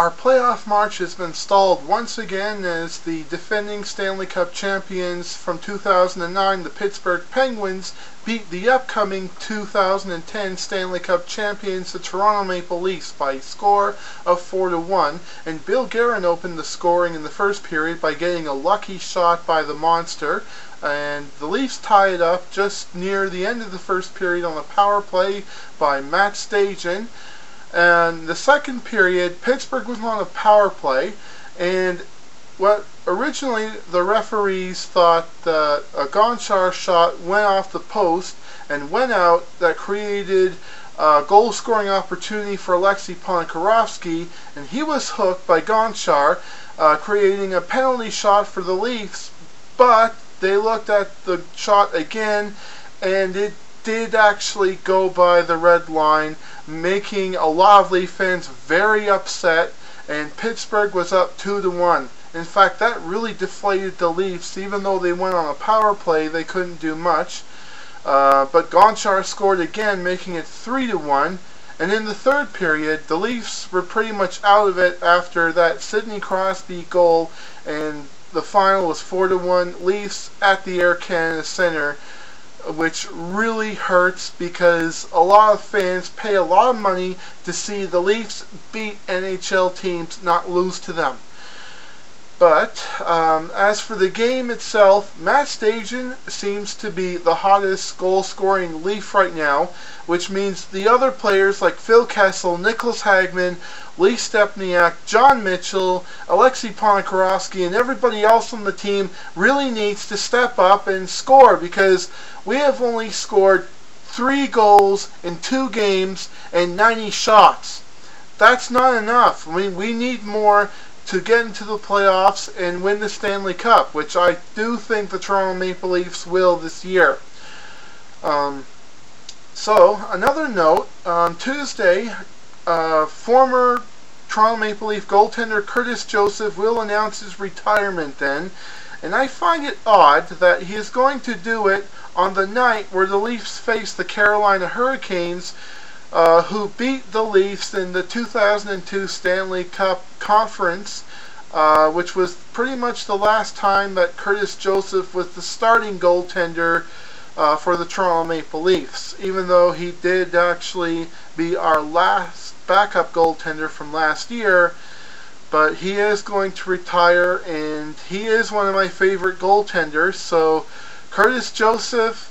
Our playoff march has been stalled once again as the defending Stanley Cup champions from 2009, the Pittsburgh Penguins, beat the upcoming 2010 Stanley Cup champions, the Toronto Maple Leafs, by a score of 4-1, and Bill Guerin opened the scoring in the first period by getting a lucky shot by the Monster, and the Leafs tie it up just near the end of the first period on a power play by Matt Stajan. And the second period, Pittsburgh was on a power play, and what originally the referees thought that a Gonchar shot went off the post and went out, that created a goal-scoring opportunity for Alexei Ponikarovsky, and he was hooked by Gonchar, creating a penalty shot for the Leafs, but they looked at the shot again, and it did actually go by the red line, making a lot of Leaf fans very upset, and Pittsburgh was up 2-1. In fact, that really deflated the Leafs. Even though they went on a power play, they couldn't do much. But Gonchar scored again, making it 3-1. And in the third period, the Leafs were pretty much out of it after that Sidney Crosby goal, and the final was 4-1 Leafs at the Air Canada Centre, which really hurts because a lot of fans pay a lot of money to see the Leafs beat NHL teams, not lose to them. But as for the game itself, Matt Stajan seems to be the hottest goal-scoring Leaf right now, which means the other players like Phil Kessel, Nicholas Hagman, Lee Stepniak, John Mitchell, Alexei Ponikarovsky, and everybody else on the team really needs to step up and score, because we have only scored 3 goals in 2 games and 90 shots. That's not enough. I mean, we need more to get into the playoffs and win the Stanley Cup, which I do think the Toronto Maple Leafs will this year. So, another note, on Tuesday, former Toronto Maple Leaf goaltender Curtis Joseph will announce his retirement then, and I find it odd that he is going to do it on the night where the Leafs face the Carolina Hurricanes, who beat the Leafs in the 2002 Stanley Cup Conference, which was pretty much the last time that Curtis Joseph was the starting goaltender for the Toronto Maple Leafs, even though he did actually be our last backup goaltender from last year. But he is going to retire, and he is one of my favorite goaltenders. So Curtis Joseph,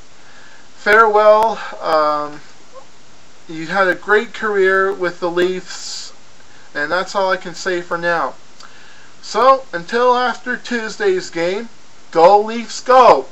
farewell. You had a great career with the Leafs, and that's all I can say for now. So, until after Tuesday's game, go Leafs go!